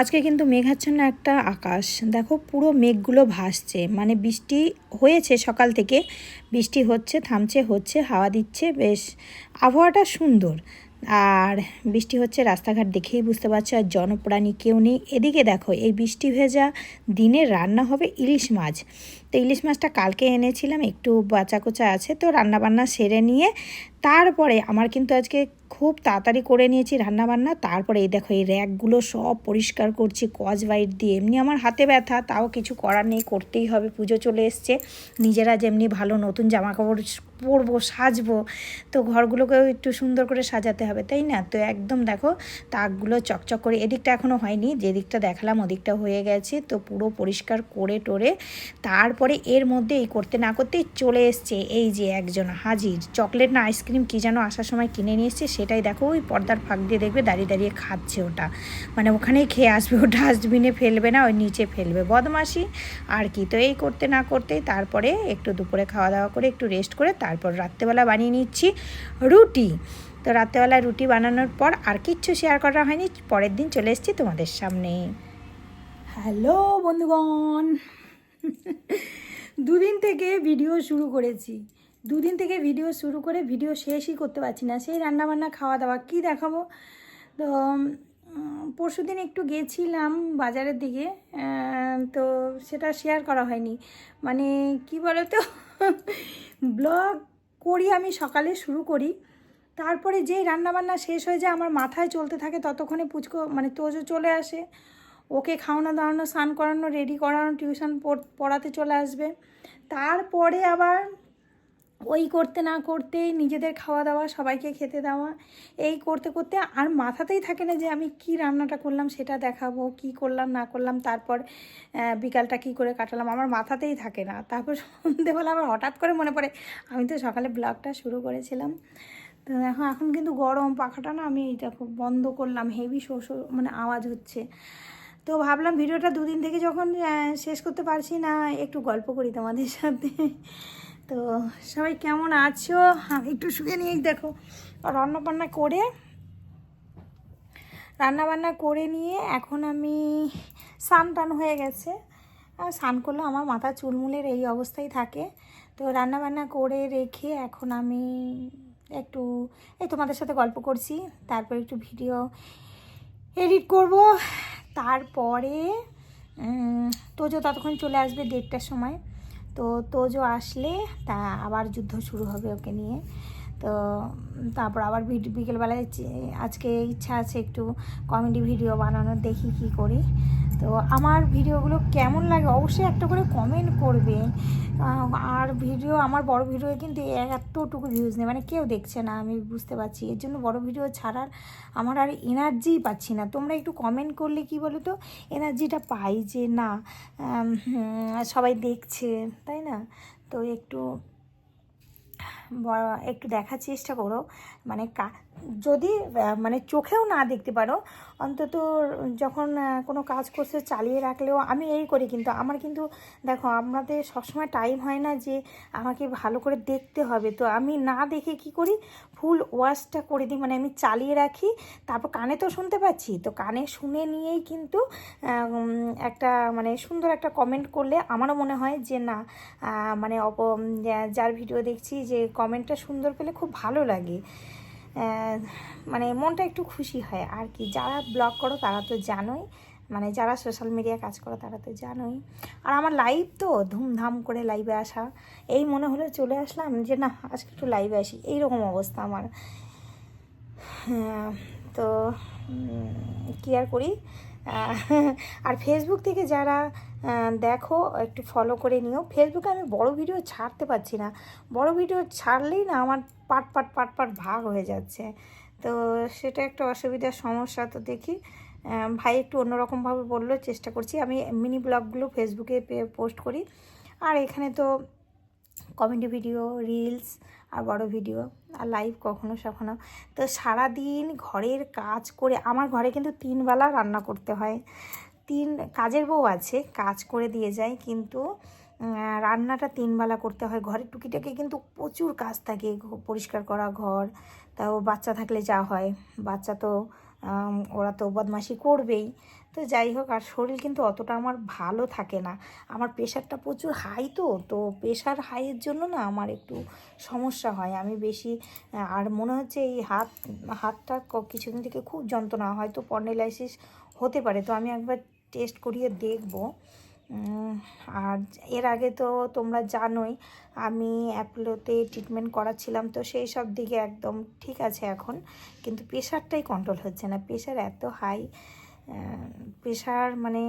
আজকে কিন্তু মেঘাচ্ছন্ন একটা আকাশ, দেখো পুরো মেঘগুলো ভাসছে, মানে বৃষ্টি হয়েছে সকাল থেকে, বৃষ্টি হচ্ছে থামছে হচ্ছে, হাওয়া দিচ্ছে, বেশ আবহাওয়াটা সুন্দর। আর বৃষ্টি হচ্ছে, রাস্তাঘাট দেখেই বুঝতে পারছো আর জনপ্রাণী কেউ নেই। এদিকে দেখো এই বৃষ্টি ভেজা দিনে রান্না হবে ইলিশ মাছ। তো ইলিশ মাছটা কালকে এনেছিলাম, একটু বাঁচা কোচা আছে, তো রান্নাবান্না সেরে নিয়ে তারপরে আমার কিন্তু আজকে খুব তাড়াতাড়ি করে নিয়েছি রান্নাবান্না। তারপরে এই দেখো এই র্যাকগুলো সব পরিষ্কার করছি স্কচ ব্রাইট দিয়ে। এমনি আমার হাতে ব্যথা, তাও কিছু করার নেই, করতেই হবে, পুজো চলে এসছে। নিজেরা যেমনি ভালো নতুন জামা কাপড় পরবো, সাজবো, তো ঘরগুলোকেও একটু সুন্দর করে সাজাতে হবে, তাই না? তো একদম দেখো তাকগুলো চকচক করে, এদিকটা এখনও হয়নি, যেদিকটা দেখালাম ওদিকটা হয়ে গেছে। তো পুরো পরিষ্কার করে টোরে তারপরে এর মধ্যে এই করতে না করতেই চলে এসছে এই যে একজন হাজির, চকলেট না আইসক্রিম কী যেন আসার সময় কিনে নিয়ে এসছে, সেটাই দেখো ওই পর্দার ফাঁক দিয়ে দেখবে দাঁড়িয়ে দাঁড়িয়ে খাচ্ছে ওটা, মানে ওখানেই খেয়ে আসবে, ও ডাস্টবিনে ফেলবে না, ওই নিচে ফেলবে, বদমাশি আর কি। তো এই করতে না করতেই তারপরে একটু দুপুরে খাওয়া দাওয়া করে একটু রেস্ট করে তারপর রাত্রেবেলা বানিয়ে নিচ্ছি রুটি। তো রাত্রেবেলা রুটি বানানোর পর আর কিচ্ছু শেয়ার করা হয়নি, পরের দিন চলে এসেছি তোমাদের সামনে। হ্যালো বন্ধুগণ, দুদিন থেকে ভিডিও শুরু করেছি, দুদিন থেকে ভিডিও শুরু করে ভিডিও শেষই করতে পারছি না, সেই রান্নাবান্না খাওয়া দাওয়া কী দেখাবো। তো পরশু দিন একটু গেছিলাম বাজারের দিকে, তো সেটা শেয়ার করা হয়নি, মানে কি বলো তো, ব্লগ করি আমি সকালে শুরু করি, তারপরে যেই রান্নাবান্না শেষ হয়ে যায় আমার মাথায় চলতে থাকে, ততক্ষণে পুচকো মানে তোজো চলে আসে, ওকে খাওয়ানো দাওয়ানো, স্নান করানো, রেডি করানো, টিউশন পড়াতে চলে আসবে, তারপরে আবার ওই করতে না করতেই নিজেদের খাওয়া দাওয়া, সবাইকে খেতে দেওয়া, এই করতে করতে আর মাথাতেই থাকে না যে আমি কি রান্নাটা করলাম সেটা দেখাবো, কি করলাম না করলাম, তারপর বিকালটা কি করে কাটালাম, আমার মাথাতেই থাকে না। তারপর সন্ধেবেলা আবার হঠাৎ করে মনে পড়ে আমি তো সকালে ব্লগটা শুরু করেছিলাম। তো দেখো এখন কিন্তু গরম, পাখাটা না আমি এইটা খুব বন্ধ করলাম, হেভি শোষ মানে আওয়াজ হচ্ছে। তো ভাবলাম ভিডিওটা দুদিন থেকে যখন শেষ করতে পারছি না, একটু গল্প করি তোমাদের সাথে। তো সবাই কেমন আছো? আমি একটু শুয়ে নিয়ে দেখো রান্নাবান্না করে নিয়ে এখন আমি স্নান টান হয়ে গেছে, আর স্নান করলে আমার মাথা চুলমুলের এই অবস্থায় থাকে। তো রান্নাবান্না করে রেখে এখন আমি একটু এই তোমাদের সাথে গল্প করছি, তারপর একটু ভিডিও এডিট করব, তারপরে তোজো ততক্ষণ চলে আসবে 1:30টার সময়। তো তোজো আসলে তা আবার যুদ্ধ শুরু হবে ওকে নিয়ে। তো তারপর আবার বিকেলবেলায় আজকে ইচ্ছা আছে একটু কমেডি ভিডিও বানানোর, দেখি কি করি। তো আমার ভিডিওগুলো কেমন লাগে অবশ্যই একটা করে কমেন্ট করবে। আর ভিডিও আমার বড় ভিডিও কিন্তু এতটুকু ভিউজ নেই, মানে কেউ দেখছে না, আমি বুঝতে পারছি, এর জন্য বড় ভিডিও ছাড়ার আমার আর এনার্জিই পাচ্ছি না। তোমরা একটু কমেন্ট করলে কি বলো তো এনার্জিটা পাই যে না সবাই দেখছে, তাই না? তো একটু একটু দেখার চেষ্টা করো, মানে যদি মানে চোখেও না দেখতে পারো, অন্তত যখন কোনো কাজ করছে চালিয়ে রাখলেও আমি এই করি। কিন্তু আমার কিন্তু দেখো আমাদের সবসময় টাইম হয় না যে আমাকে ভালো করে দেখতে হবে, তো আমি না দেখে কি করি ফুল ওয়াশটা করে দিই, মানে আমি চালিয়ে রাখি, তারপর কানে তো শুনতে পাচ্ছি, তো কানে শুনে নিয়েই কিন্তু একটা মানে সুন্দর একটা কমেন্ট করলে আমারও মনে হয় যে না মানে যার ভিডিও দেখছি যে কমেন্টটা সুন্দর পেলে খুব ভালো লাগে, মানে মনটা একটু খুশি হয় আর কি। যারা ব্লগ করো তারা তো জানোই, মানে যারা সোশ্যাল মিডিয়া কাজ করো তারা তো জানোই। আর আমার লাইভ তো ধুমধাম করে লাইভে আসা, এই মনে হলে চলে আসলাম যে না আজকে একটু লাইভে আসি, এইরকম অবস্থা আমার। তো কী আর করি। আর ফেসবুক থেকে যারা দেখো একটু ফলো করে নিও। ফেসবুকে আমি বড় ভিডিও ছাড়তে পারছি না, বড় ভিডিও ছাড়লেই না আমার পাট ভাগ হয়ে যাচ্ছে, তো সেটা একটা অসুবিধার সমস্যা। তো দেখি ভাই একটু অন্যরকমভাবে বললো, চেষ্টা করছি। আমি মিনি ব্লগগুলো ফেসবুকে পোস্ট করি, আর এখানে তো কমেডি ভিডিও, রিলস আর বড় ভিডিও আর লাইভ কখনো সখনো। তো সারাদিন ঘরের কাজ করে, আমার ঘরে কিন্তু 3 বেলা রান্না করতে হয়, কাজের বউ আছে কাজ করে দিয়ে যায়, কিন্তু রান্নাটা 3 বেলা করতে হয়। ঘরের টুকিটাকি কিন্তু প্রচুর কাজ থাকে, পরিষ্কার করা ঘর, তাও বাচ্চা থাকলে যা হয়, বাচ্চা তো ওরা তো বদমাশি করবেই। তো যাই হোক, আর শরীর কিন্তু অতটা আমার ভালো থাকে না, আমার প্রেশারটা প্রচুর হাই, তো প্রেশার হাইয়ের জন্য না আমার একটু সমস্যা হয়। আমি বেশি আর মনে হচ্ছে এই হাতটা কিছুদিন থেকে খুব যন্ত্রণা, হয়তো স্পন্ডিলাইটিস হতে পারে। তো আমি একবার টেস্ট করিয়ে দেখব। আর এর আগে তো তোমরা জানোই আমি অ্যাপোলোতে ট্রিটমেন্ট করাচ্ছিলাম, তো সেই সব দিকে একদম ঠিক আছে এখন, কিন্তু প্রেশারটাই কন্ট্রোল হচ্ছে না। প্রেশার এত হাই, প্রেশার মানে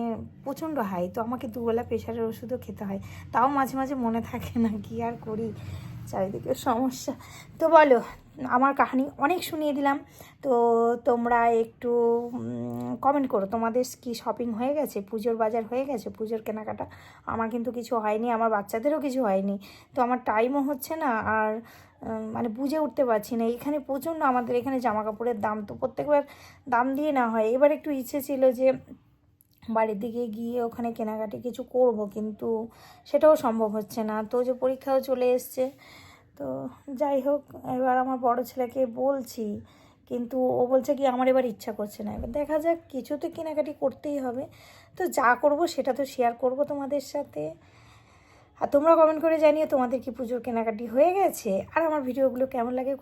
প্রচণ্ড হাই, তো আমাকে দুবেলা প্রেশারের ওষুধও খেতে হয়। তাও মাঝে মাঝে মনে থাকে না, কি আর করি, চারিদিকে সমস্যা। তো বলো, আমার কাহিনী অনেক শুনিয়ে দিলাম, তো তোমরা একটু কমেন্ট করো তোমাদের কি শপিং হয়ে গেছে, পুজোর বাজার হয়ে গেছে, পুজোর কেনাকাটা। আমার কিন্তু কিছু হয়নি, আমার বাচ্চাদেরও কিছু হয়নি, তো আমার টাইমও হচ্ছে না, আর মানে বুঝে উঠতে পারছি না। এখানে প্রচণ্ড আমাদের এখানে জামা কাপড়ের দাম, তো প্রত্যেকবার দাম দিয়ে না হয়। এবার একটু ইচ্ছে ছিল যে বাড়ির দিকে গিয়ে ওখানে কেনাকাটি কিছু করব, কিন্তু সেটাও সম্ভব হচ্ছে না। তো যে পরীক্ষাও চলে এসছে, তো যাই হোক, এবার আমার বড় ছেলেকে বলছি, কিন্তু ও বলছে কি আমার এবার ইচ্ছা করছে না। এবার দেখা যাক, কিছু তো কেনাকাটি করতেই হবে, তো যা করব সেটা তো শেয়ার করব তোমাদের সাথে। আর তোমরা কমেন্ট করে জানিও তোমাদের কি পুজোর কেনাকাটি হয়ে গেছে, আর আমার ভিডিওগুলো কেমন লাগে,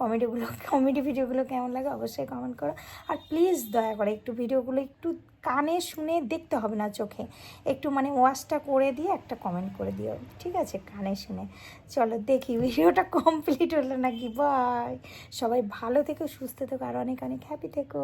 কমেডি ভিডিওগুলো কেমন লাগে অবশ্যই কমেন্ট করো। আর প্লিজ দয়া করে একটু ভিডিওগুলো একটু কানে শুনে দেখতে হবে না, চোখে, একটু মানে ওয়াচটা করে দিয়ে একটা কমেন্ট করে দিও, ঠিক আছে, কানে শুনে। চলো দেখি ভিডিওটা কমপ্লিট হলো নাকি। বাই, সবাই ভালো থেকো, সুস্থ থেকো, আর অনেক অনেক হ্যাপি থেকো।